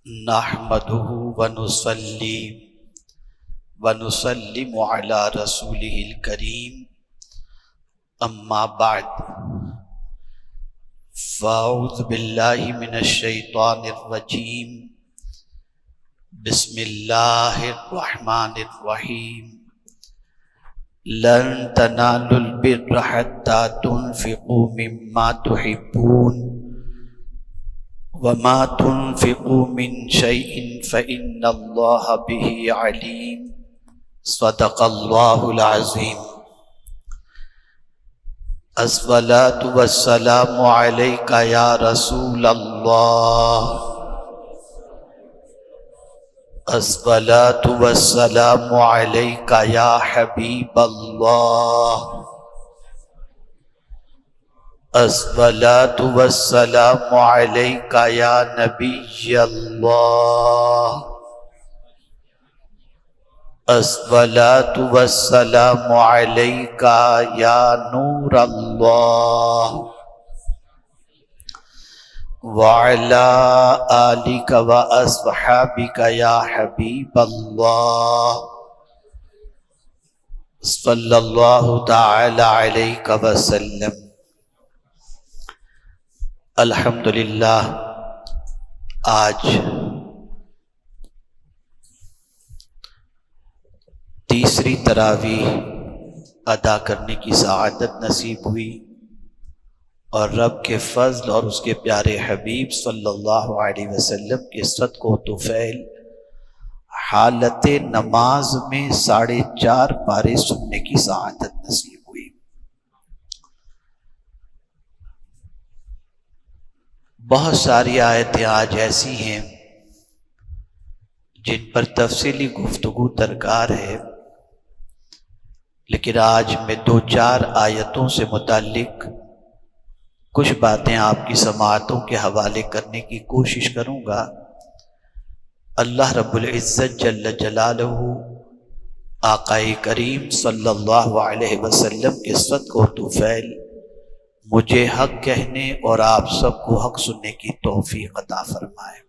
نحمده ونصلي ونسلم على رسوله الكريم اما بعد فاعوذ باللہ من الشیطان الرجیم بسم اللہ الرحمن الرحیم لن تنالوا البر حتى تنفقوا مما تحبون وما تنفقوا من شيء فإن الله به عليم صدق الله العظيم الصلاة والسلام عليك يا رسول الله الصلاة والسلام عليك يا حبيب الله الصلاة والسلام عليك يا نبي الله الصلاة والسلام عليك يا نور الله وعلى آلك وأصحابك يا حبيب الله صلى الله تعالى عليك وسلم. الحمدللہ آج تیسری تراویح ادا کرنے کی سعادت نصیب ہوئی اور رب کے فضل اور اس کے پیارے حبیب صلی اللہ علیہ وسلم کے صدق و طفیل حالت نماز میں 4.5 پارے سننے کی سعادت نصیب ہوئی. بہت ساری آیتیں آج ایسی ہیں جن پر تفصیلی گفتگو درکار ہے، لیکن آج میں 2-4 آیتوں سے متعلق کچھ باتیں آپ کی سماعتوں کے حوالے کرنے کی کوشش کروں گا. اللہ رب العزت جل جلالہ آقا کریم صلی اللہ علیہ وسلم کے صدق و طفیل مجھے حق کہنے اور آپ سب کو حق سننے کی توفیق عطا فرمائے.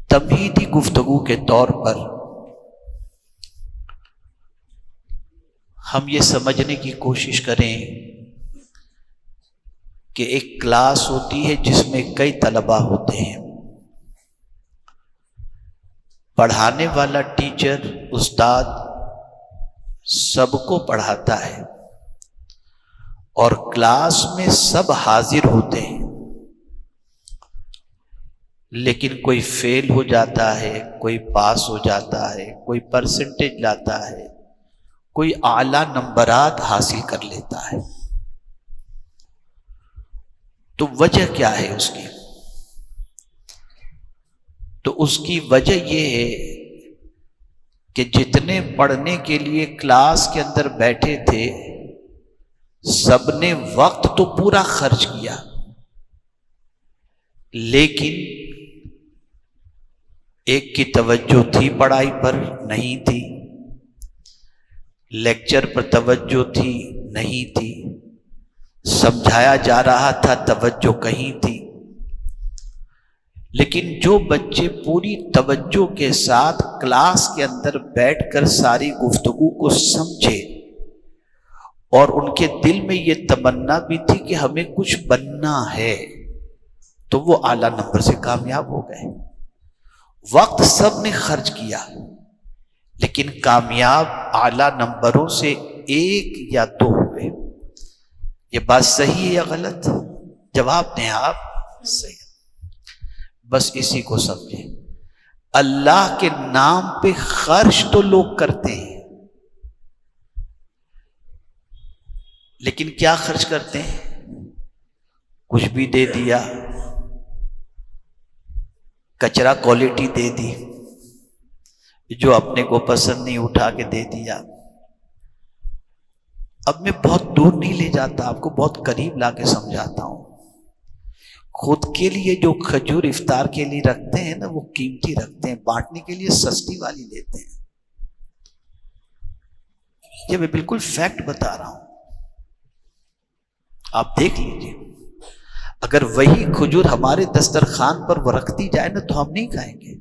تمہیدی گفتگو کے طور پر ہم یہ سمجھنے کی کوشش کریں کہ ایک کلاس ہوتی ہے جس میں کئی طلبہ ہوتے ہیں. پڑھانے والا ٹیچر استاد سب کو پڑھاتا ہے اور کلاس میں سب حاضر ہوتے ہیں، لیکن کوئی فیل ہو جاتا ہے، کوئی پاس ہو جاتا ہے، کوئی پرسنٹیج لاتا ہے، کوئی اعلیٰ نمبرات حاصل کر لیتا ہے. تو وجہ کیا ہے اس کی؟ تو اس کی وجہ یہ ہے کہ جتنے پڑھنے کے لیے کلاس کے اندر بیٹھے تھے سب نے وقت تو پورا خرچ کیا، لیکن ایک کی توجہ تھی پڑھائی پر نہیں تھی، لیکچر پر توجہ تھی نہیں تھی، سمجھایا جا رہا تھا توجہ کہیں تھی. لیکن جو بچے پوری توجہ کے ساتھ کلاس کے اندر بیٹھ کر ساری گفتگو کو سمجھے اور ان کے دل میں یہ تمنا بھی تھی کہ ہمیں کچھ بننا ہے، تو وہ اعلیٰ نمبر سے کامیاب ہو گئے. وقت سب نے خرچ کیا، لیکن کامیاب اعلیٰ نمبروں سے 1 یا 2 ہوئے. یہ بات صحیح ہے یا غلط؟ جواب دیں آپ. صحیح. بس اسی کو سمجھیں. اللہ کے نام پہ خرچ تو لوگ کرتے ہیں، لیکن کیا خرچ کرتے ہیں؟ کچھ بھی دے دیا، کچرا کوالٹی دے دی، جو اپنے کو پسند نہیں اٹھا کے دے دیا. اب میں بہت دور نہیں لے جاتا، آپ کو بہت قریب لا کے سمجھاتا ہوں. خود کے لیے جو کھجور افطار کے لیے رکھتے ہیں نا، وہ قیمتی رکھتے ہیں، بانٹنے کے لیے سستی والی لیتے ہیں. یہ میں بالکل فیکٹ بتا رہا ہوں، آپ دیکھ لیجیے. اگر وہی کھجور ہمارے دسترخوان پر وہ رکھ دی جائے نا تو ہم نہیں کھائیں گے،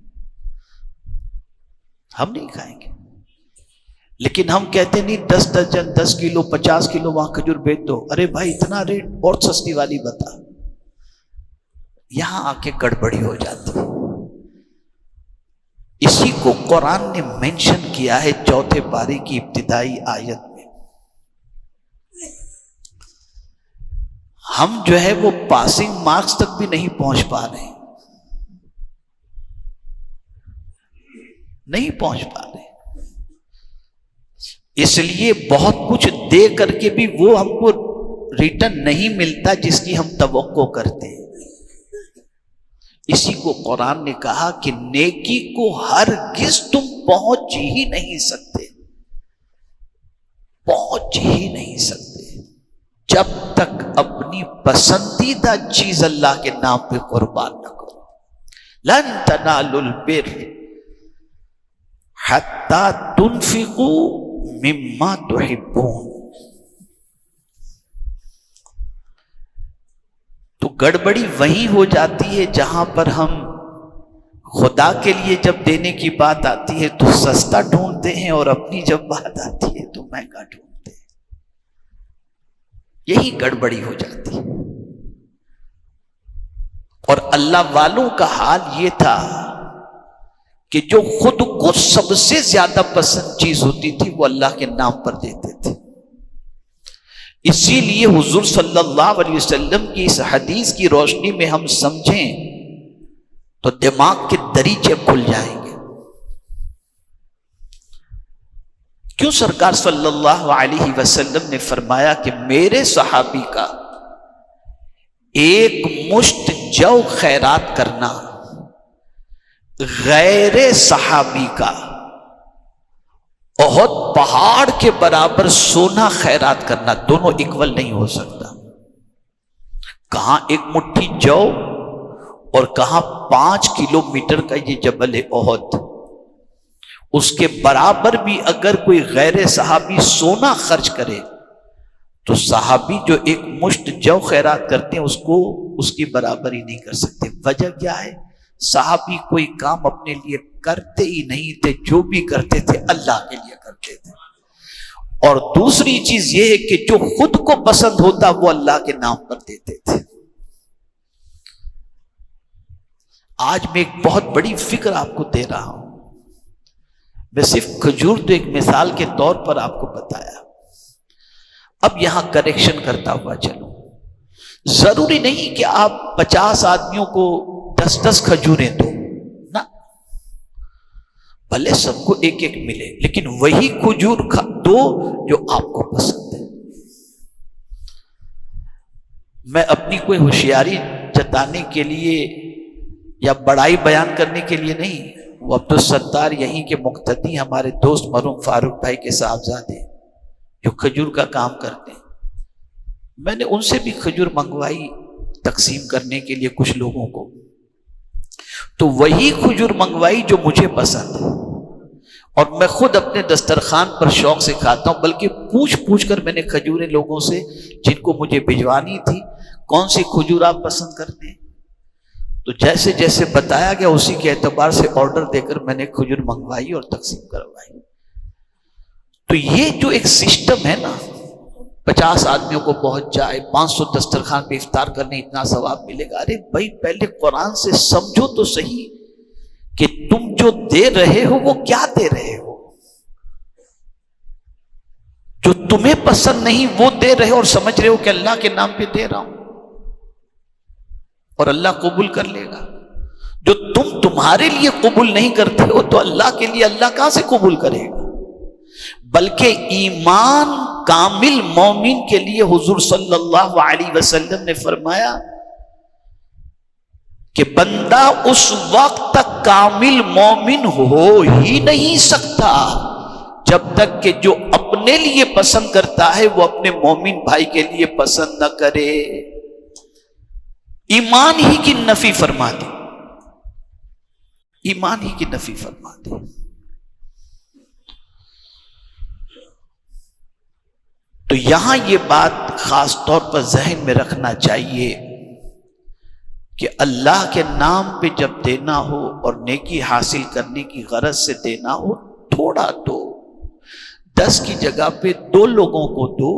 ہم نہیں کھائیں گے۔ لیکن ہم کہتے نہیں 10 درجن 10 کلو 50 کلو وہاں کھجور بیچ دو، ارے بھائی اتنا ریٹ اور سستی والی بتا، یہاں آ کے گڑبڑی ہو جاتی۔ اسی کو قرآن نے مینشن کیا ہے 4 پارے کی ابتدائی آیت میں۔ ہم جو ہے وہ پاسنگ مارکس تک بھی نہیں پہنچ پا رہے، نہیں پہنچ پا رہے، اس لیے بہت کچھ دے کر کے بھی وہ ہم کو ریٹرن نہیں ملتا جس کی ہم توقع کرتے ہیں۔ اسی کو قرآن نے کہا کہ نیکی کو ہرگز تم پہنچ ہی نہیں سکتے، پہنچ ہی نہیں سکتے جب تک اپنی پسندیدہ چیز اللہ کے نام پہ قربان نہ کرو۔ لن تنالوا البر حتی تنفقوا مما تحبون۔ تو گڑبڑی وہیں ہو جاتی ہے جہاں پر ہم خدا کے لیے جب دینے کی بات آتی ہے تو سستا ڈھونڈتے ہیں، اور اپنی جب بات آتی ہے تو مہنگا ڈھونڈتے ہیں، یہی گڑبڑی ہو جاتی ہے۔ اور اللہ والوں کا حال یہ تھا کہ جو خود کو سب سے زیادہ پسند چیز ہوتی تھی وہ اللہ کے نام پر دیتے تھے۔ اسی لیے حضور صلی اللہ علیہ وسلم کی اس حدیث کی روشنی میں ہم سمجھیں تو دماغ کے دریچے کھل جائیں گے۔ کیوں سرکار صلی اللہ علیہ وسلم نے فرمایا کہ میرے صحابی کا ایک مشت جو خیرات کرنا غیر صحابی کا احد پہاڑ کے برابر سونا خیرات کرنا، دونوں اکول نہیں ہو سکتا۔ کہاں ایک مٹھی جو اور کہاں 5 کلومیٹر کا یہ جبل احد، اس کے برابر بھی اگر کوئی غیر صحابی سونا خرچ کرے تو صحابی جو ایک مشت جو خیرات کرتے ہیں اس کی برابری نہیں کر سکتے۔ وجہ کیا ہے؟ صحابی کوئی کام اپنے لیے کرتے ہی نہیں تھے، جو بھی کرتے تھے اللہ کے لیے کرتے تھے۔ اور دوسری چیز یہ ہے کہ جو خود کو پسند ہوتا وہ اللہ کے نام پر دیتے تھے۔ آج میں ایک بہت بڑی فکر آپ کو دے رہا ہوں، میں صرف کھجور تو ایک مثال کے طور پر آپ کو بتایا۔ اب یہاں کریکشن کرتا ہوا چلو، ضروری نہیں کہ آپ 50 آدمیوں کو 10 کھجوریں دو، نہ، بھلے سب کو ایک ایک ملے، لیکن وہی کھجور دو جو آپ کو پسند ہے۔ میں اپنی کوئی ہوشیاری جتانے کے لیے یا بڑائی بیان کرنے کے لیے نہیں، وہ عبدالستار یہیں کے مقتدی ہمارے دوست مرحوم فاروق بھائی کے صاحبزادے جو کھجور کا کام کرتے ہیں، میں نے ان سے بھی کھجور منگوائی تقسیم کرنے کے لیے کچھ لوگوں کو، تو وہی کھجور منگوائی جو مجھے پسند ہے، اور میں خود اپنے دسترخوان پر شوق سے کھاتا ہوں، بلکہ پوچھ کر میں نے کھجوریں لوگوں سے جن کو مجھے بھجوانی تھی، کون سی کھجور آپ پسند کرتے ہیں، تو جیسے جیسے بتایا گیا اسی کے اعتبار سے آرڈر دے کر میں نے کھجور منگوائی اور تقسیم کروائی۔ تو یہ جو ایک سسٹم ہے نا، 50 آدمیوں کو پہنچ جائے، 500 دسترخوان پہ افطار کرنے اتنا ثواب ملے گا۔ ارے بھائی پہلے قرآن سے سمجھو تو صحیح کہ تم جو دے رہے ہو وہ کیا دے رہے ہو۔ جو تمہیں پسند نہیں وہ دے رہے ہو اور سمجھ رہے ہو کہ اللہ کے نام پہ دے رہا ہوں اور اللہ قبول کر لے گا۔ جو تم تمہارے لیے قبول نہیں کرتے ہو تو اللہ کے لیے اللہ کہاں سے قبول کرے گا؟ بلکہ ایمان کامل مومن کے لیے حضور صلی اللہ علیہ وسلم نے فرمایا کہ بندہ اس وقت تک کامل مومن ہو ہی نہیں سکتا جب تک کہ جو اپنے لیے پسند کرتا ہے وہ اپنے مومن بھائی کے لیے پسند نہ کرے۔ ایمان ہی کی نفی فرما دی، ایمان ہی کی نفی فرما دی۔ تو یہاں یہ بات خاص طور پر ذہن میں رکھنا چاہیے کہ اللہ کے نام پہ جب دینا ہو اور نیکی حاصل کرنے کی غرض سے دینا ہو، تھوڑا دو، 10 کی جگہ پہ 2 لوگوں کو دو،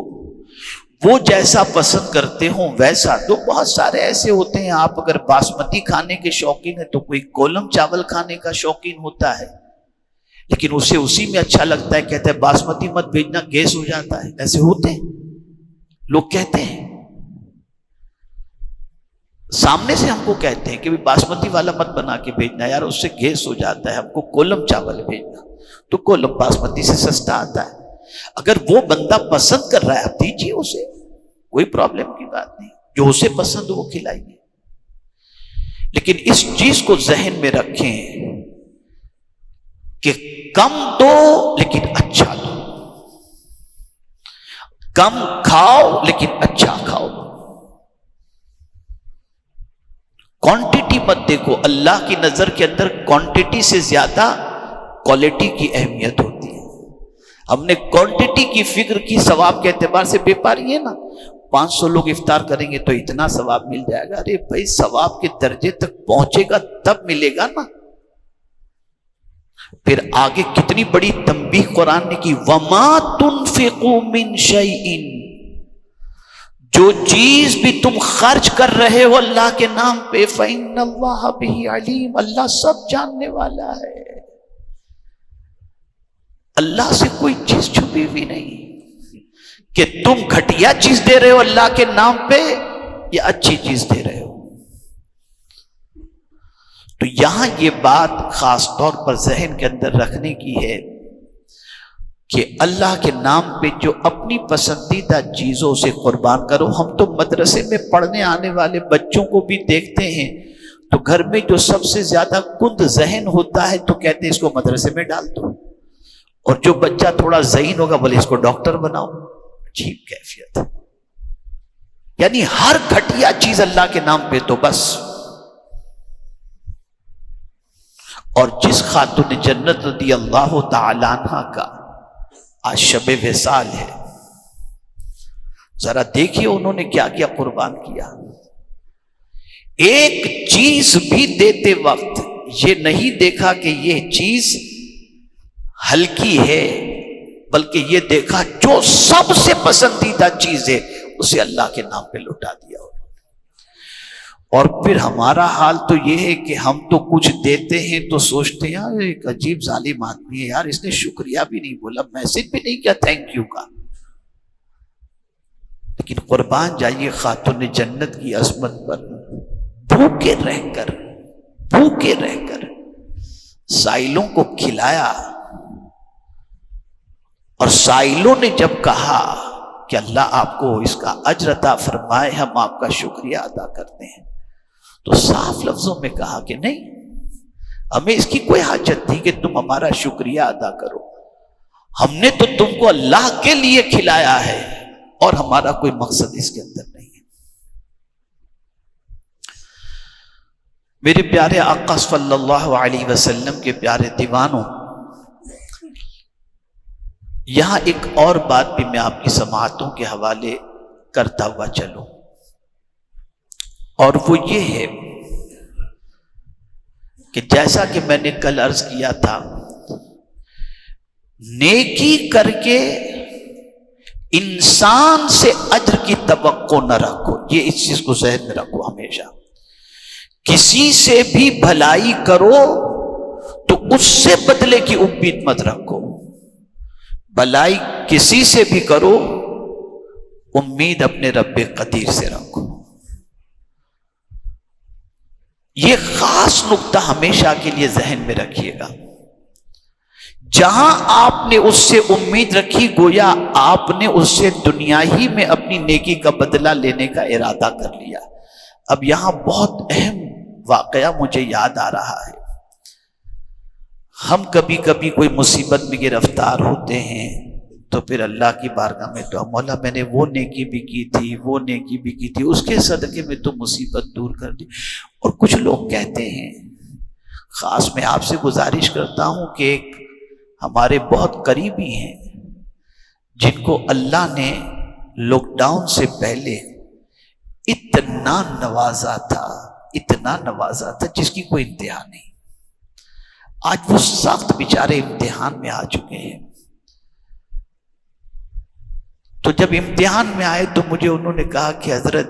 وہ جیسا پسند کرتے ہوں ویسا دو۔ بہت سارے ایسے ہوتے ہیں، آپ اگر باسمتی کھانے کے شوقین ہیں تو کوئی کولم چاول کھانے کا شوقین ہوتا ہے، لیکن اسے اسی میں اچھا لگتا ہے، کہتا ہے باسمتی مت بھیجنا، گیس ہو جاتا ہے۔ ایسے ہوتے ہیں لوگ، کہتے ہیں سامنے سے ہم کو کہتے ہیں کہ باسمتی والا مت بنا کے بھیجنا یار، اس سے گیس ہو جاتا ہے، ہم کو کولم چاول بھیجنا۔ تو کولم باسمتی سے سستا آتا ہے۔ اگر وہ بندہ پسند کر رہا ہے، آپ دیجیے اسے، کوئی پرابلم کی بات نہیں، جو اسے پسند ہو وہ کھلائیے۔ لیکن اس چیز کو ذہن میں رکھیں کہ کم دو لیکن اچھا دو، کم کھاؤ لیکن اچھا کھاؤ۔ کوانٹٹی مت دیکھو، اللہ کی نظر کے اندر کوانٹٹی سے زیادہ کوالٹی کی اہمیت ہوتی ہے۔ ہم نے کوانٹٹی کی فکر کی، ثواب کے اعتبار سے بے پاری ہے نا، 500 لوگ افطار کریں گے تو اتنا ثواب مل جائے گا۔ ارے بھائی، ثواب کے درجے تک پہنچے گا تب ملے گا نا۔ پھر آگے کتنی بڑی تنبیہ قرآن نے کی، وَمَا تُنْفِقُوا مِنْ شَيْءٍ، جو چیز بھی تم خرچ کر رہے ہو اللہ کے نام پہ، فَإِنَّ اللَّهَ بِهِ عَلِيمٌ، اللہ سب جاننے والا ہے۔ اللہ سے کوئی چیز چھپی ہوئی نہیں، کہ تم گھٹیا چیز دے رہے ہو اللہ کے نام پہ یا اچھی چیز دے رہے ہو۔ تو یہاں یہ بات خاص طور پر ذہن کے اندر رکھنے کی ہے کہ اللہ کے نام پہ جو اپنی پسندیدہ چیزوں سے قربان کرو۔ ہم تو مدرسے میں پڑھنے آنے والے بچوں کو بھی دیکھتے ہیں تو گھر میں جو سب سے زیادہ کند ذہن ہوتا ہے تو کہتے ہیں اس کو مدرسے میں ڈال دو، اور جو بچہ تھوڑا ذہین ہوگا بولے اس کو ڈاکٹر بناؤ۔ عجیب کیفیت، یعنی ہر گھٹیا چیز اللہ کے نام پہ تو بس۔ اور جس خاتون جنت رضی اللہ تعالی عنہ کا آج شب وصال ہے، ذرا دیکھیے انہوں نے کیا کیا قربان کیا۔ ایک چیز بھی دیتے وقت یہ نہیں دیکھا کہ یہ چیز ہلکی ہے، بلکہ یہ دیکھا جو سب سے پسندیدہ چیز ہے اسے اللہ کے نام پہ لٹا دیا۔ اور پھر ہمارا حال تو یہ ہے کہ ہم تو کچھ دیتے ہیں تو سوچتے ہیں یار ایک عجیب ظالم آدمی ہے یار، اس نے شکریہ بھی نہیں بولا، میسج بھی نہیں کیا تھینک یو کا۔ لیکن قربان جائیے خاتون جنت کی عظمت پر، بھوکے رہ کر سائلوں کو کھلایا، اور سائلوں نے جب کہا کہ اللہ آپ کو اس کا اجر عطا فرمائے، ہم آپ کا شکریہ ادا کرتے ہیں، تو صاف لفظوں میں کہا کہ نہیں، ہمیں اس کی کوئی حاجت نہیں کہ تم ہمارا شکریہ ادا کرو، ہم نے تو تم کو اللہ کے لیے کھلایا ہے اور ہمارا کوئی مقصد اس کے اندر نہیں ہے۔ میرے پیارے آقا صلی اللہ علیہ وسلم کے پیارے دیوانوں، یہاں ایک اور بات بھی میں آپ کی سماعتوں کے حوالے کرتا ہوا چلوں، اور وہ یہ ہے کہ جیسا کہ میں نے کل عرض کیا تھا، نیکی کر کے انسان سے اجر کی توقع نہ رکھو، یہ اس چیز کو ذہن میں رکھو ہمیشہ۔ کسی سے بھی بھلائی کرو تو اس سے بدلے کی امید مت رکھو، بھلائی کسی سے بھی کرو امید اپنے رب قدیر سے رکھو۔ یہ خاص نقطہ ہمیشہ کے لیے ذہن میں رکھیے گا۔ جہاں آپ نے اس سے امید رکھی گویا آپ نے اس سے دنیا ہی میں اپنی نیکی کا بدلہ لینے کا ارادہ کر لیا۔ اب یہاں بہت اہم واقعہ مجھے یاد آ رہا ہے۔ ہم کبھی کبھی کوئی مصیبت میں گرفتار ہوتے ہیں تو پھر اللہ کی بارگاہ میں دعا، مولا میں نے وہ نیکی بھی کی تھی، وہ نیکی بھی کی تھی، اس کے صدقے میں تو مصیبت دور کر دی۔ اور کچھ لوگ کہتے ہیں، خاص میں آپ سے گزارش کرتا ہوں کہ ایک ہمارے بہت قریبی ہیں جن کو اللہ نے لاک ڈاؤن سے پہلے اتنا نوازا تھا، اتنا نوازا تھا جس کی کوئی انتہا نہیں. آج وہ سخت بیچارے امتحان میں آ چکے ہیں. تو جب امتحان میں آئے تو مجھے انہوں نے کہا کہ حضرت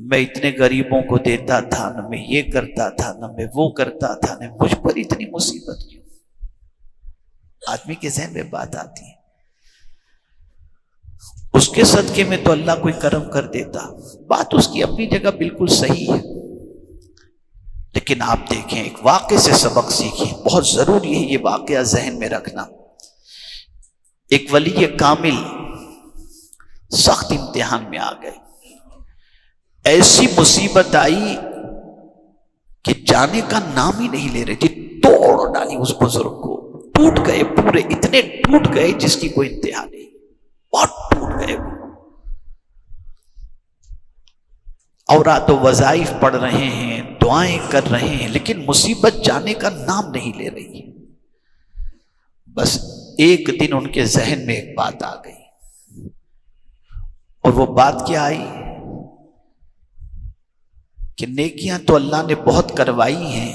میں اتنے غریبوں کو دیتا تھا، نہ میں یہ کرتا تھا، نہ میں وہ کرتا تھا، نہ مجھ پر اتنی مصیبت کیوں؟ آدمی کے ذہن میں بات آتی ہے. اس کے صدقے میں تو اللہ کوئی کرم کر دیتا. بات اس کی اپنی جگہ بالکل صحیح ہے، لیکن آپ دیکھیں ایک واقعے سے سبق سیکھیں. بہت ضروری ہے یہ واقعہ ذہن میں رکھنا. ایک ولی کامل سخت امتحان میں آ گئے. ایسی مصیبت آئی کہ جانے کا نام ہی نہیں لے رہے تھے. توڑ ڈالی اس بزرگ کو. ٹوٹ گئے پورے، اتنے ٹوٹ گئے جس کی کوئی انتہا نہیں. بہت ٹوٹ گئے وہ. اورات و وظائف پڑھ رہے ہیں، دعائیں کر رہے ہیں، لیکن مصیبت جانے کا نام نہیں لے رہی. بس ایک دن ان کے ذہن میں ایک بات آ گئی، اور وہ بات کیا آئی کہ نیکیاں تو اللہ نے بہت کروائی ہیں،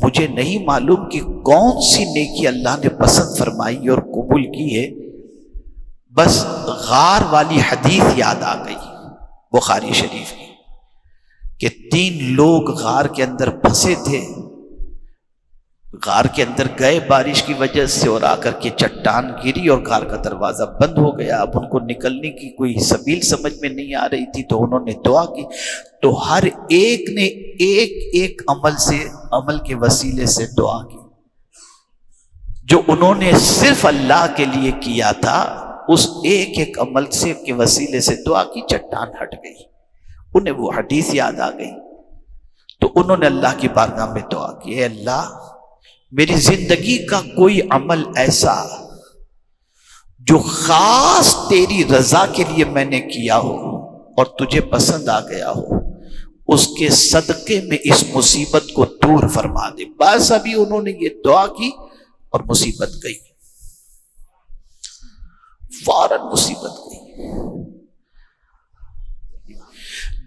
مجھے نہیں معلوم کہ کون سی نیکی اللہ نے پسند فرمائی اور قبول کی ہے. بس غار والی حدیث یاد آ گئی بخاری شریف کی کہ 3 لوگ غار کے اندر پھنسے تھے. غار کے اندر گئے بارش کی وجہ سے، اور آ کر کے چٹان گری اور غار کا دروازہ بند ہو گیا. اب ان کو نکلنے کی کوئی سبیل سمجھ میں نہیں آ رہی تھی، تو انہوں نے دعا کی. تو ہر ایک نے ایک عمل کے وسیلے سے دعا کی. جو انہوں نے صرف اللہ کے لیے کیا تھا، اس ایک عمل کے وسیلے سے دعا کی، چٹان ہٹ گئی. انہیں وہ حدیث یاد آ گئی. تو انہوں نے اللہ کی بارگاہ میں دعا کی، اے اللہ میری زندگی کا کوئی عمل ایسا جو خاص تیری رضا کے لیے میں نے کیا ہو اور تجھے پسند آ گیا ہو، اس کے صدقے میں اس مصیبت کو دور فرما دے. بس ابھی انہوں نے یہ دعا کی اور مصیبت گئی، فوراً مصیبت گئی.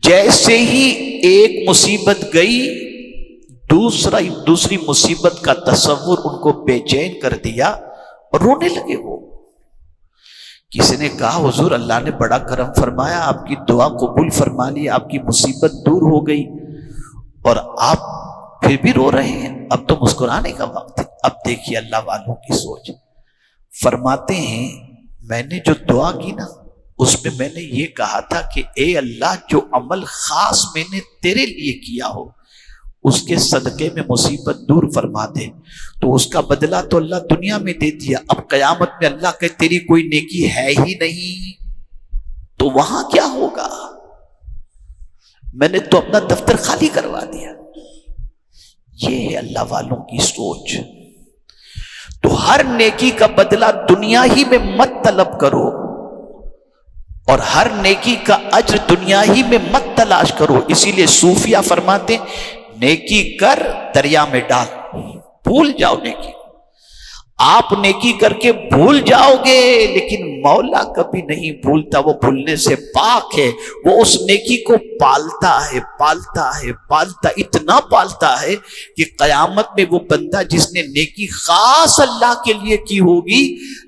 جیسے ہی ایک مصیبت گئی، دوسری مصیبت کا تصور ان کو بے چین کر دیا اور رونے لگے. وہ کسی نے کہا حضور اللہ نے بڑا کرم فرمایا، آپ کی دعا قبول فرما لی، آپ کی مصیبت دور ہو گئی، اور آپ پھر بھی رو رہے ہیں. اب تو مسکرانے کا وقت ہے. اب دیکھیے اللہ والوں کی سوچ. فرماتے ہیں میں نے جو دعا کی نا، اس میں میں نے یہ کہا تھا کہ اے اللہ جو عمل خاص میں نے تیرے لیے کیا ہو اس کے صدقے میں مصیبت دور فرما دے. تو اس کا بدلہ تو اللہ دنیا میں دے دیا. اب قیامت میں اللہ کہ تیری کوئی نیکی ہے ہی نہیں، تو وہاں کیا ہوگا؟ میں نے تو اپنا دفتر خالی کروا دیا. یہ ہے اللہ والوں کی سوچ. تو ہر نیکی کا بدلہ دنیا ہی میں مت طلب کرو، اور ہر نیکی کا اجر دنیا ہی میں مت تلاش کرو. اسی لیے صوفیہ فرماتے نیکی کر دریا میں ڈال، بھول جاؤ نیکی. آپ نیکی کر کے بھول جاؤ گے، لیکن مولا کبھی نہیں بھولتا، وہ بھولنے سے پاک ہے. وہ اس نیکی کو پالتا ہے، پالتا ہے، پالتا، اتنا پالتا ہے کہ قیامت میں وہ بندہ جس نے نیکی خاص اللہ کے لیے کی ہوگی،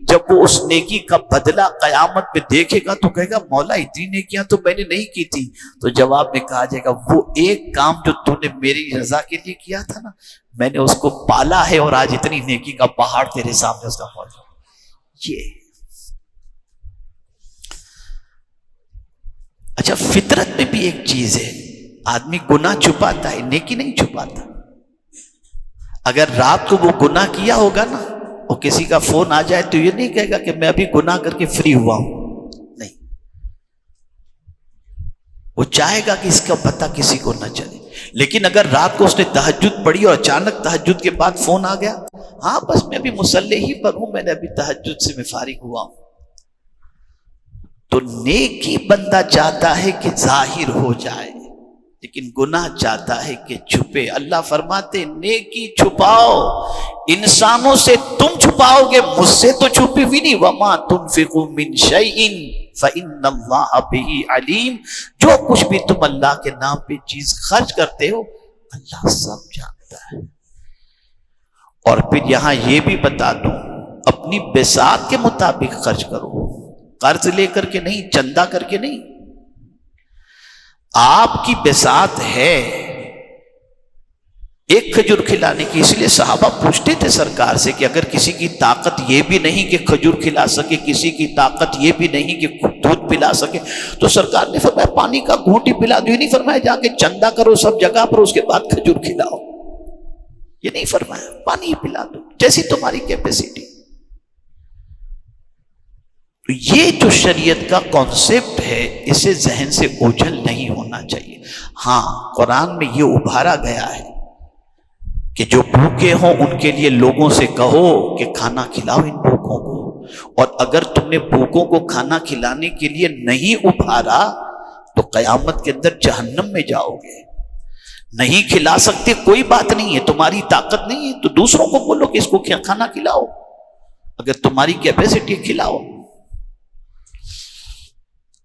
جب وہ اس نیکی کا بدلہ قیامت میں دیکھے گا تو کہے گا مولا اتنی نیکیاں تو میں نے نہیں کی تھی. تو جواب میں کہا جائے گا وہ ایک کام جو تو نے میری رضا کے لیے کیا تھا نا، میں نے اس کو پالا ہے، اور آج اتنی نیکی کا پہاڑ تیرے سامنے اس کا موجود. یہ اچھا فطرت میں بھی ایک چیز ہے، آدمی گناہ چھپاتا ہے، نیکی نہیں چھپاتا. اگر رات کو وہ گناہ کیا ہوگا نا، اور کسی کا فون آ جائے تو یہ نہیں کہے گا کہ میں ابھی گناہ کر کے فری ہوا ہوں، نہیں. وہ چاہے گا کہ اس کا پتہ کسی کو نہ چلے. لیکن اگر رات کو اس نے تہجد پڑھی اور اچانک تہجد کے بعد فون آ گیا، ہاں بس میں ابھی مصلی ہی پر ہوں، میں نے ابھی تہجد سے میں فارغ ہوا ہوں. تو نیکی بندہ چاہتا ہے کہ ظاہر ہو جائے، لیکن گناہ چاہتا ہے کہ چھپے. اللہ فرماتے نیکی چھپاؤ، انسانوں سے تم چھپاؤ گے، مجھ سے تو چھپی بھی نہیں. وما تنفقوا من شیء فإن اللہ بہ علیم، جو کچھ بھی تم اللہ کے نام پہ چیز خرچ کرتے ہو اللہ سب جانتا ہے۔ اور پھر یہاں یہ بھی بتا دوں، اپنی بساط کے مطابق خرچ کرو، قرض لے کر کے نہیں، چندہ کر کے نہیں۔ آپ کی بساط ہے ایک کھجور کھلانے کی، اس لیے صحابہ پوچھتے تھے سرکار سے کہ اگر کسی کی طاقت یہ بھی نہیں کہ کھجور کھلا سکے، کسی کی طاقت یہ بھی نہیں کہ دودھ پلا سکے، تو سرکار نے فرمایا پانی کا گھونٹ ہی پلا دو، یہ نہیں فرمایا جا کے چندہ کرو سب جگہ پر اس کے بعد کھجور کھلاؤ، یہ نہیں فرمایا، پانی ہی پلا دو جیسی تمہاری کیپیسٹی۔ تو یہ جو شریعت کا کانسیپٹ ہے اسے ذہن سے اوجھل نہیں ہونا چاہیے۔ ہاں قرآن میں یہ ابھارا گیا ہے کہ جو بھوکے ہوں ان کے لیے لوگوں سے کہو کہ کھانا کھلاؤ ان بھوکوں کو، اور اگر تم نے بھوکوں کو کھانا کھلانے کے لیے نہیں ابھارا تو قیامت کے اندر جہنم میں جاؤ گے۔ نہیں کھلا سکتے کوئی بات نہیں ہے، تمہاری طاقت نہیں ہے تو دوسروں کو بولو کہ اس کو کھانا کھلاؤ، اگر تمہاری کیپیسٹی کھلاؤ۔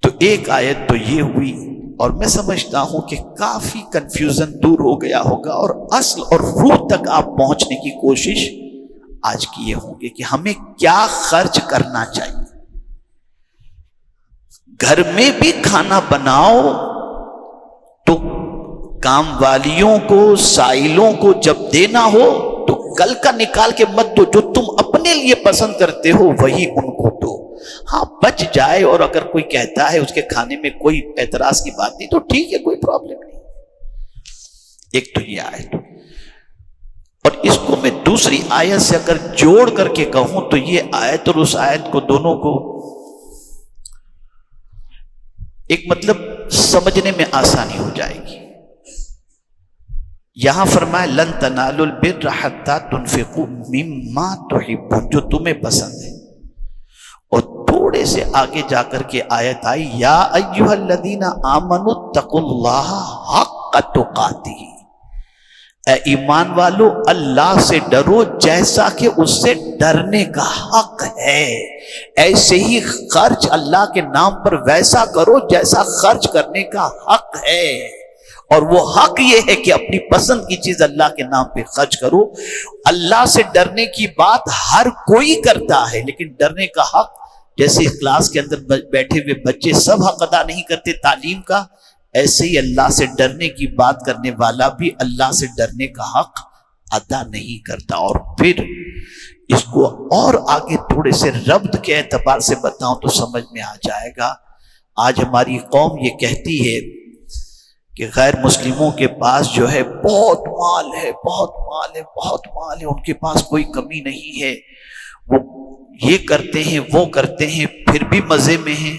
تو ایک آیت تو یہ ہوئی، اور میں سمجھتا ہوں کہ کافی کنفیوژن دور ہو گیا ہوگا، اور اصل اور روح تک آپ پہنچنے کی کوشش آج کیے ہوں گے کہ ہمیں کیا خرچ کرنا چاہیے۔ گھر میں بھی کھانا بناؤ تو کام والیوں کو، سائلوں کو جب دینا ہو تو کل کا نکال کے مت دو، جو تم اپنے لیے پسند کرتے ہو وہی ان کو دو۔ ہاں بچ جائے اور اگر کوئی کہتا ہے اس کے کھانے میں کوئی اعتراض کی بات نہیں تو ٹھیک ہے، کوئی پرابلم نہیں۔ ایک تو یہ آیت، اور اس کو میں دوسری آیت سے اگر جوڑ کر کے کہوں تو یہ آیت اور اس آیت کو دونوں کو ایک مطلب سمجھنے میں آسانی ہو جائے گی۔ یہاں فرمایا لن تنالوا البر حتی تنفقوا مما تحبون، جو تمہیں پسند ہے، اور تھوڑے سے آگے جا کر کے آیت آئی یا ایھا الذین آمنوا اتقوا اللہ حق تقاتہ، اے ایمان والو اللہ سے ڈرو جیسا کہ اس سے ڈرنے کا حق ہے، ایسے ہی خرچ اللہ کے نام پر ویسا کرو جیسا خرچ کرنے کا حق ہے، اور وہ حق یہ ہے کہ اپنی پسند کی چیز اللہ کے نام پہ خرچ کرو۔ اللہ سے ڈرنے کی بات ہر کوئی کرتا ہے، لیکن ڈرنے کا حق جیسے کلاس کے اندر بیٹھے ہوئے بچے سب حق ادا نہیں کرتے تعلیم کا، ایسے ہی اللہ سے ڈرنے کی بات کرنے والا بھی اللہ سے ڈرنے کا حق ادا نہیں کرتا۔ اور پھر اس کو اور آگے تھوڑے سے ربط کے اعتبار سے بتاؤں تو سمجھ میں آ جائے گا۔ آج ہماری قوم یہ کہتی ہے کہ غیر مسلموں کے پاس جو ہے بہت مال ہے، بہت مال ہے، بہت مال ہے، ان کے پاس کوئی کمی نہیں ہے، وہ یہ کرتے ہیں وہ کرتے ہیں پھر بھی مزے میں ہیں۔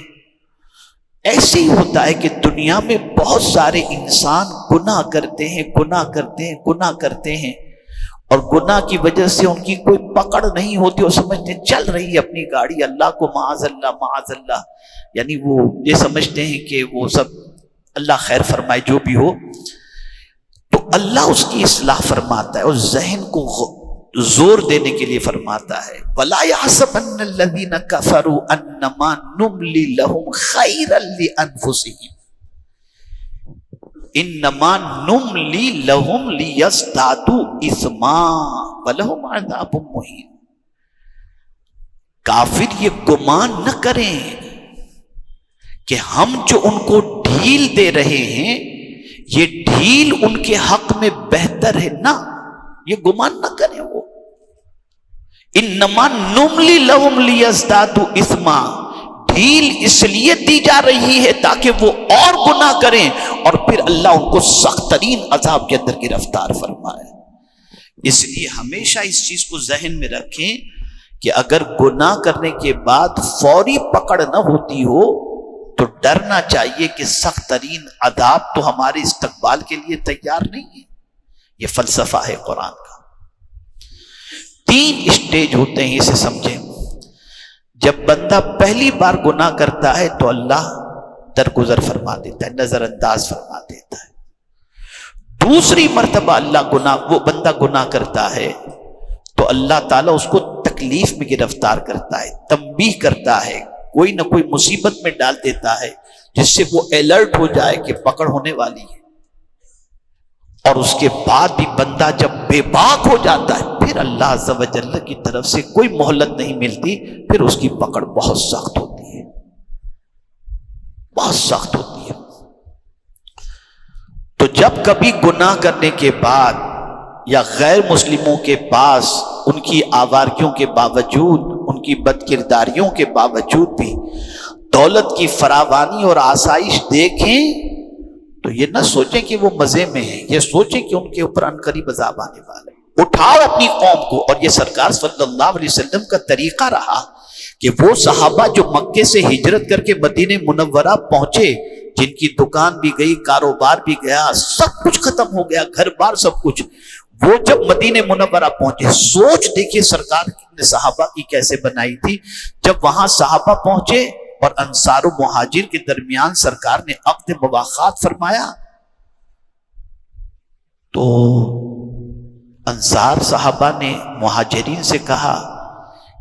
ایسے ہی ہوتا ہے کہ دنیا میں بہت سارے انسان گناہ کرتے ہیں، گناہ کرتے ہیں، گناہ کرتے ہیں، اور گناہ کی وجہ سے ان کی کوئی پکڑ نہیں ہوتی، وہ سمجھتے ہیں چل رہی ہے اپنی گاڑی، اللہ کو معاذ اللہ معاذ اللہ، یعنی وہ یہ سمجھتے ہیں کہ وہ سب اللہ خیر فرمائے جو بھی ہو۔ تو اللہ اس کی اصلاح فرماتا ہے اور ذہن کو زور دینے کے لیے فرماتا ہے وَلَا يَحْسَبَنَّ الَّذِينَ كَفَرُوا أَنَّمَا نُمْلِي لَهُمْ خَيْرًا لِأَنفُسِهِمْ إِنَّمَا نُمْلِي لَهُمْ لِيَزْدَادُوا إِثْمًا وَلَهُمْ عَذَابٌ مُهِينٌ۔ کافر یہ گمان نہ کریں کہ ہم جو ان کو ڈھیل دے رہے ہیں یہ ڈھیل ان کے حق میں بہتر ہے، نہ، یہ گمان نہ کریں۔ وہ انما نملی لہم لیزدادوا اثما، ڈھیل اس لیے دی جا رہی ہے تاکہ وہ اور گناہ کریں اور پھر اللہ ان کو سخت ترین عذاب کے اندر گرفتار فرمائے۔ اس لیے ہمیشہ اس چیز کو ذہن میں رکھیں کہ اگر گناہ کرنے کے بعد فوری پکڑ نہ ہوتی ہو تو ڈرنا چاہیے کہ سخت ترین عذاب تو ہمارے استقبال کے لیے تیار نہیں ہے۔ یہ فلسفہ ہے قرآن کا۔ 3 اسٹیج ہوتے ہیں، اسے سمجھیں۔ جب بندہ پہلی بار گناہ کرتا ہے تو اللہ درگزر فرما دیتا ہے، نظر انداز فرما دیتا ہے۔ دوسری مرتبہ وہ بندہ گناہ کرتا ہے تو اللہ تعالیٰ اس کو تکلیف میں گرفتار کرتا ہے، تنبیہ کرتا ہے، کوئی نہ کوئی مصیبت میں ڈال دیتا ہے جس سے وہ الرٹ ہو جائے کہ پکڑ ہونے والی ہے، اور اس کے بعد بھی بندہ جب بے باک ہو جاتا ہے پھر اللہ عز و جل کی طرف سے کوئی مہلت نہیں ملتی، پھر اس کی پکڑ بہت سخت ہوتی ہے، بہت سخت ہوتی ہے۔ تو جب کبھی گناہ کرنے کے بعد یا غیر مسلموں کے پاس ان کی آوارگیوں کے باوجود، ان کی بد کرداریوں کے باوجود بھی دولت کی فراوانی اور آسائش دیکھیں تو یہ نہ سوچیں کہ وہ مزے میں ہیں، یہ سوچیں کہ ان کے اوپر عنقریب عذاب آنے والا ہے۔ اٹھاؤ اپنی قوم کو، اور یہ سرکار صلی اللہ علیہ وسلم کا طریقہ رہا کہ وہ صحابہ جو مکے سے ہجرت کر کے مدینہ منورہ پہنچے، جن کی دکان بھی گئی، کاروبار بھی گیا، سب کچھ ختم ہو گیا، گھر بار سب کچھ، وہ جب مدینہ منورہ پہنچے، سوچ دیکھیے سرکار نے صحابہ کی کیسے بنائی تھی۔ جب وہاں صحابہ پہنچے اور انصار و مہاجر کے درمیان سرکار نے عقد مواخات فرمایا، تو انصار صحابہ نے مہاجرین سے کہا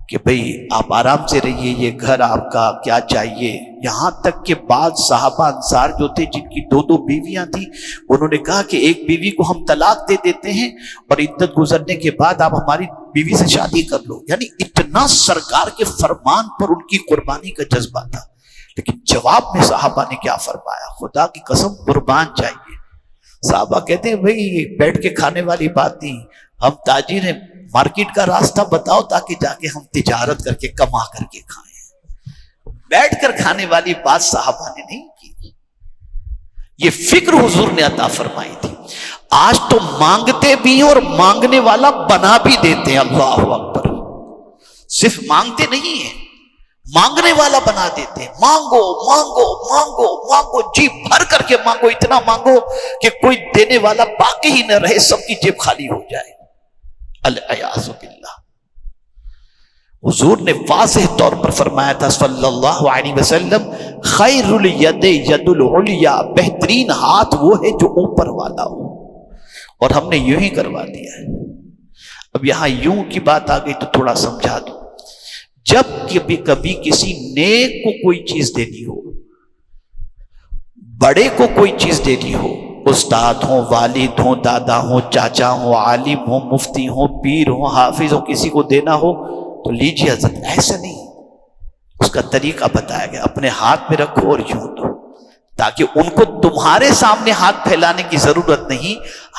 کہ بھئی آپ آرام سے رہیے، یہ گھر آپ کا، کیا چاہیے؟ یہاں تک کہ بعض صحابہ انصار جو تھے جن کی دو دو بیویاں تھیں، انہوں نے کہا کہ ایک بیوی کو ہم طلاق دے دیتے ہیں اور عدت گزرنے کے بعد آپ ہماری بیوی سے شادی کر لو۔ یعنی اتنا سرکار کے فرمان پر ان کی قربانی کا جذبہ تھا۔ لیکن جواب میں صحابہ نے کیا فرمایا؟ خدا کی قسم قربان چاہیے۔ صحابہ کہتے ہیں بھئی بیٹھ کے کھانے والی بات نہیں، ہم تاجر ہیں، مارکیٹ کا راستہ بتاؤ تاکہ جا کے ہم تجارت کر کے کما کر کے کھائیں۔ بیٹھ کر کھانے والی بات صحابہ نے نہیں کی، یہ فکر حضور نے عطا فرمائی تھی۔ آج تو مانگتے بھی ہیں اور مانگنے والا بنا بھی دیتے ہیں، اللہ اکبر۔ صرف مانگتے نہیں ہیں، مانگنے والا بنا دیتے ہیں۔ مانگو مانگو مانگو مانگو، جی بھر کر کے مانگو، اتنا مانگو کہ کوئی دینے والا باقی ہی نہ رہے، سب کی جیب خالی ہو جائے۔ الیاذ باللہ۔ حضور نے واضح طور پر فرمایا تھا صلی اللہ علیہ وسلم، خیر الید ید العلیا، بہترین ہاتھ وہ ہے جو اوپر والا ہو، اور ہم نے یوں ہی کروا دیا ہے۔ اب یہاں یوں کی بات آ گئی تو تھوڑا سمجھا دوں۔ جب کبھی کسی نیک کو کوئی چیز دینی ہو، بڑے کو کوئی چیز دینی ہو، استاد ہوں، والد ہوں، دادا ہوں، چاچا ہوں، عالم ہوں، مفتی ہوں، پیر ہوں، حافظ ہوں، کسی کو دینا ہو تو لیجیے حضرت، ایسا نہیں، اس کا طریقہ بتایا گیا، اپنے ہاتھ میں رکھو اور یوں دو، تاکہ ان کو تمہارے سامنے ہاتھ پھیلانے کی ضرورت نہیں،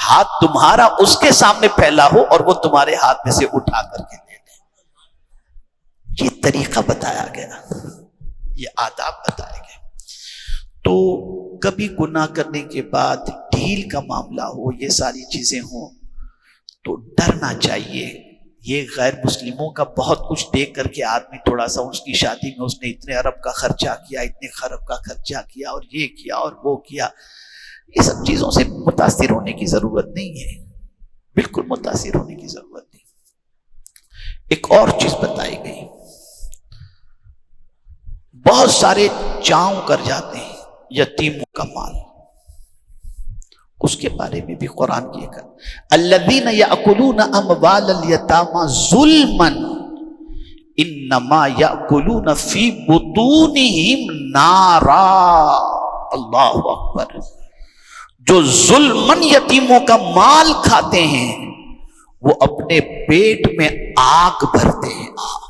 ہاتھ تمہارا اس کے سامنے پھیلا ہو اور وہ تمہارے ہاتھ میں سے اٹھا کر کے لے لے۔ یہ طریقہ بتایا گیا، یہ آداب بتائے گئے۔ تو کبھی گناہ کرنے کے بعد ڈھیل کا معاملہ ہو، یہ ساری چیزیں ہوں تو ڈرنا چاہیے۔ یہ غیر مسلموں کا بہت کچھ دیکھ کر کے آدمی تھوڑا سا، اس کی شادی میں اس نے اتنے ارب کا خرچہ کیا، اتنے خرب کا خرچہ کیا، اور یہ کیا اور وہ کیا، یہ سب چیزوں سے متاثر ہونے کی ضرورت نہیں ہے، بالکل متاثر ہونے کی ضرورت نہیں۔ ایک اور چیز بتائی گئی، بہت سارے چاؤں کر جاتے ہیں یتیموں کا مال، اس کے بارے میں بھی قرآن کی ایک الذین یأکلون اموال الیتامی ظلما انما یأکلون فی بطونہم نارا۔ اللہ اکبر۔ جو ظلمن یتیموں کا مال کھاتے ہیں وہ اپنے پیٹ میں آگ بھرتے ہیں، آگ۔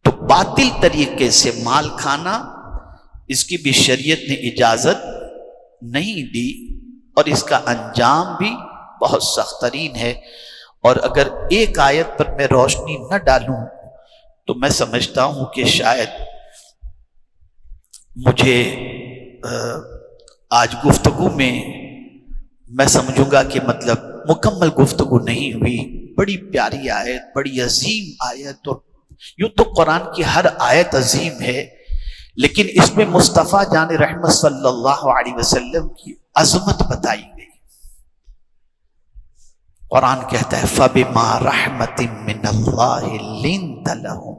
تو باطل طریقے سے مال کھانا، اس کی بھی شریعت نے اجازت نہیں دی، اور اس کا انجام بھی بہت سخت ترین ہے۔ اور اگر ایک آیت پر میں روشنی نہ ڈالوں تو میں سمجھتا ہوں کہ شاید مجھے آج گفتگو میں سمجھوں گا کہ مطلب مکمل گفتگو نہیں ہوئی۔ بڑی پیاری آیت، بڑی عظیم آیت، اور یوں تو قرآن کی ہر آیت عظیم ہے، لیکن اس میں مصطفیٰ جان رحمت صلی اللہ علیہ وسلم کی عظمت بتائی گئی۔ قرآن کہتا ہے فَبِمَا رَحْمَةٍ مِّنَ اللَّهِ لِنْتَ لَهُمْ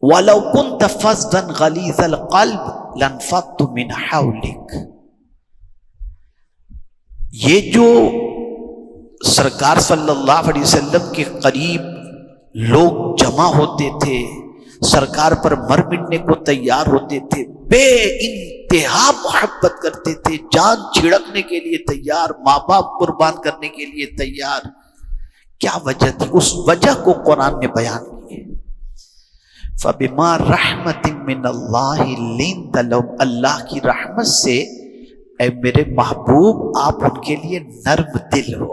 وَلَوْ كُنْتَ فَظًّا غَلِيظَ الْقَلْبِ لَانفَضُّوا مِنْ حَوْلِكَ۔ یہ جو سرکار صلی اللہ علیہ وسلم کے قریب لوگ جمع ہوتے تھے، سرکار پر مر مٹنے کو تیار ہوتے تھے، بے انتہا محبت کرتے تھے، جان چھڑکنے کے لیے تیار، ماں باپ قربان کرنے کے لیے تیار۔ کیا وجہ تھی؟ اس وجہ کو قرآن نے بیان کی ہے۔ فَبِمَا رَحْمَةٍ مِّنَ اللَّهِ لِنْتَ لَهُمْ، اللہ کی رحمت سے اے میرے محبوب آپ ان کے لیے نرم دل ہو،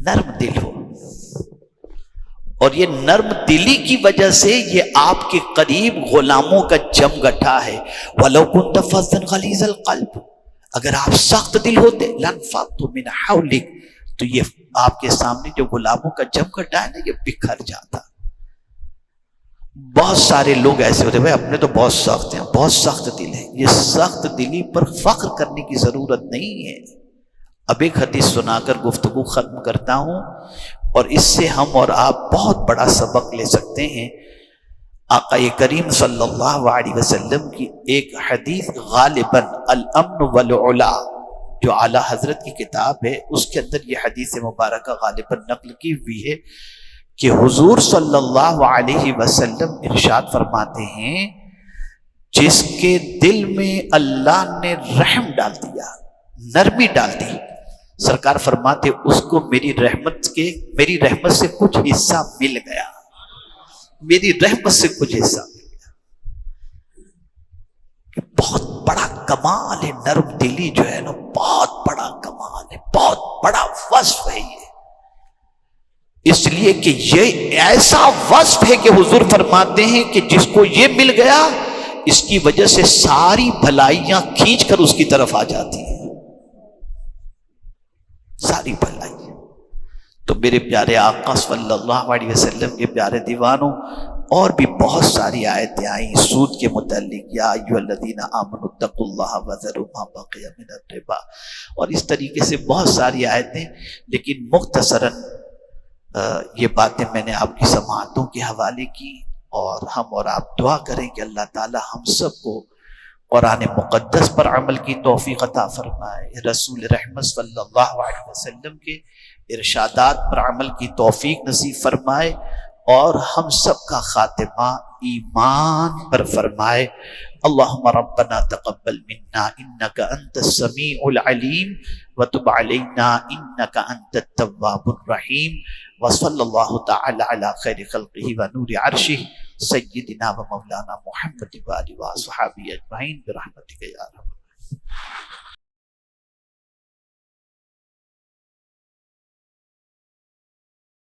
نرم دل ہو۔ اور یہ نرم دلی کی وجہ سے یہ آپ کے قریب غلاموں کا جم گٹھا ہے۔ وَلَوْ كُنْتَ فَظًّا غَلِيظَ الْقَلْبِ، اگر آپ سخت دل ہوتے لَانفَضُّوا مِنْ حَوْلِكَ، تو یہ آپ کے سامنے جو غلاموں کا جم گٹھا ہے نا، یہ بکھر جاتا۔ بہت سارے لوگ ایسے ہوتے ہیں، بھائی اپنے تو بہت سخت ہیں، بہت سخت دل ہیں۔ یہ سخت دلی پر فخر کرنے کی ضرورت نہیں ہے۔ اب ایک حدیث سنا کر گفتگو ختم کرتا ہوں، اور اس سے ہم اور آپ بہت بڑا سبق لے سکتے ہیں۔ آقا کریم صلی اللہ علیہ وسلم کی ایک حدیث غالباً الامن والعلا جو اعلیٰ حضرت کی کتاب ہے، اس کے اندر یہ حدیث مبارکہ غالباً نقل کی ہوئی ہے کہ حضور صلی اللہ علیہ وسلم ارشاد فرماتے ہیں جس کے دل میں اللہ نے رحم ڈال دیا، نرمی ڈال دی، سرکار فرماتے اس کو میری رحمت سے کچھ حصہ مل گیا، میری رحمت سے کچھ حصہ مل گیا۔ بہت بڑا کمال ہے نرم دلی جو ہے نا، بہت بڑا کمال ہے، بہت بڑا وصف ہے یہ۔ اس لیے کہ یہ ایسا وصف ہے کہ حضور فرماتے ہیں کہ جس کو یہ مل گیا اس کی وجہ سے ساری بھلائیاں کھینچ کر اس کی طرف آ جاتی ہیں، ساری بھلائی۔ تو میرے پیارے آقا صلی اللہ علیہ وسلم کے پیارے دیوانوں، اور بھی بہت ساری آیتیں آئیں سود کے متعلق، یا ایھا الذین آمنوا اتقوا اللہ وذروا ما بقی من الربا، اور اس طریقے سے بہت ساری آیتیں، لیکن مختصراً یہ باتیں میں نے آپ کی سماعتوں کے حوالے کی، اور ہم اور آپ دعا کریں کہ اللہ تعالی ہم سب کو قرآن مقدس پر عمل کی توفیق عطا فرمائے، رسول رحمت صلی اللہ علیہ وسلم کے ارشادات پر عمل کی توفیق نصیب فرمائے، اور ہم سب کا خاتمہ ایمان پر فرمائے۔ اللہم ربنا تقبل منا انک انت السمیع العلیم وتب علینا انک انت التواب الرحیم، وصلی اللہ تعالی علی خیر خلقہ ونور عرشہ سیدنا و مولانا محمد وآلہ وصحبہ اجمعین برحمتک یا ارحم الراحمین۔